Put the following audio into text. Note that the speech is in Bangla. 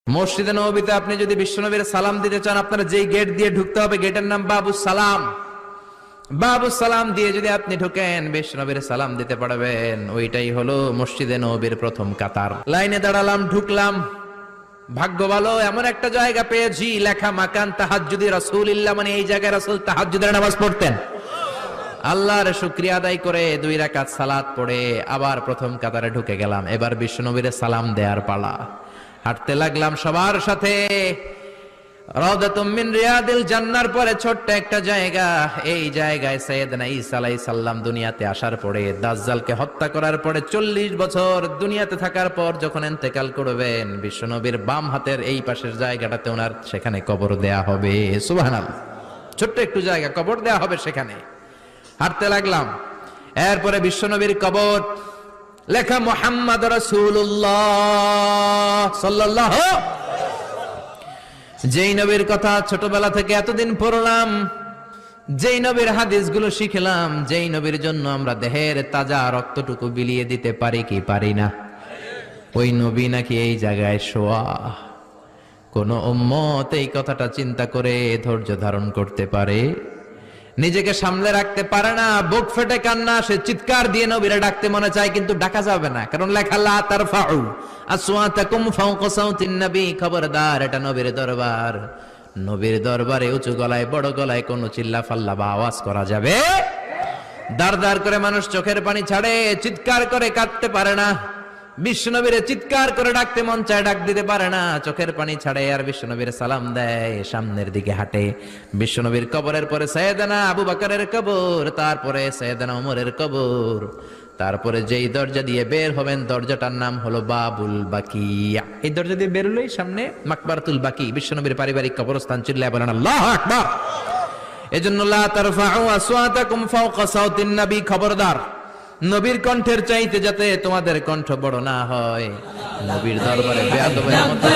মসজিদে নববীতে আপনি যদি বিশ্বনবীর সালাম দিতে চান, আপনারা যেই গেট দিয়ে ঢুকতে হবে, গেটের নাম বাবুস সালাম। বাবুস সালাম দিয়ে যদি আপনি ঢোকেন, বিশ্বনবীর সালাম দিতে পারবেন। ওইটাই হলো মসজিদে নববীর প্রথম কাতার। লাইনে দাঁড়ালাম, ঢুকলাম। ভাগ্য ভালো, এমন একটা জায়গা পেয়েছি লেখা মাকান তাহাজ্জুদি রাসূলিল্লাহ, মানে এই জায়গায় রাসূল তাহাজ্জুদের নামাজ পড়তেন। আল্লাহর শুকরিয়া আদায় করে 2 রাকাত সালাত পড়ে আবার প্রথম কাতারে ঢুকে গেলাম। এবার বিশ্বনবীর সালাম দেওয়ার পালা। হাঁটতে লাগলাম সবার সাথে। রাউদাতুম মিন রিয়াদিল জান্নার পরে ছোট্ট একটা জায়গা, এই জায়গায় সাইয়েদনা ঈসা আলাইহিস সালাম দুনিয়াতে আসার পরে, দাজ্জালকে হত্যা করার পরে 40 বছর দুনিয়াতে থাকার পর যখন ইন্তেকাল করবেন, বিশ্বনবীর বাম হাতের এই পাশের জায়গাটাতে ওনার সেখানে কবর দেয়া হবে। সুবহানাল্লাহ, ছোট্ট একটু জায়গা, কবর দেয়া হবে সেখানে। হাঁটতে লাগলাম, এরপরে বিশ্বনবীর কবর, লেখা মুহাম্মদ রাসূলুল্লাহ সাল্লাল্লাহু। যেই নবীর কথা ছোটবেলা থেকে এতদিন পড়লাম, যেই নবীর হাদিসগুলো শিখলাম, যেই নবীর জন্য আমরা দেহের তাজা রক্তটুকু বিলিয়ে দিতে পারি কি পারি না, ওই নবী নাকি এই জায়গায় শোয়া। কোন উম্মত এই কথাটা চিন্তা করে ধৈর্য ধারণ করতে পারে? নিজেকে সামলে রাখতে পারে না, বুক ফেটে কান্না, সে চিৎকার দিয়ে নবীরে ডাকতে মনে চায়, কিন্তু ডাকা যাবে না, কারণ লেখা লা তারফাউ আসওয়াতাকুম ফাওকা সাউতিন নবী। খবরদার, এটা নবীর দরবার। নবীর দরবারে উঁচু গলায় বড় গলায় কোনো চিল্লা ফাল্লা বা আওয়াজ করা যাবে? দাঁড় দাঁড় করে মানুষ চোখের পানি ছাড়ে, চিৎকার করে কাঁদতে পারে না। বিশ্বনবীরে চিৎকার করে ডাকতে মন চায়, ডাক দিতে পারে না, চোখের পানি ছাড়ে। আর বিশ্বনবীর সালাম দেয়, সামনের দিকে হাঁটে। বিশ্বনবীর কবরের পরে সাইয়েদনা আবু বকরের কবর, তারপরে সাইয়েদনা ওমরের কবর, তারপরে যেই দরজা দিয়ে বের হবেন দরজাটার নাম হলো বাবুল বাকিয়া। এই দরজা দিয়ে বের হলেই সামনে মাকবারাতুল বাকি, বিশ্বনবীর পারিবারিক কবরস্থান। চিল্লায় বলেন আল্লাহু আকবার। এজন্য লা তারফাউ আসওয়াতাকুম ফাওকা সাউতিন নবী, খবরদার, নবীর কণ্ঠের চাইতে যাতে তোমাদের কণ্ঠ বড় না হয়। নবীর দরবারে বেয়াদবের মতো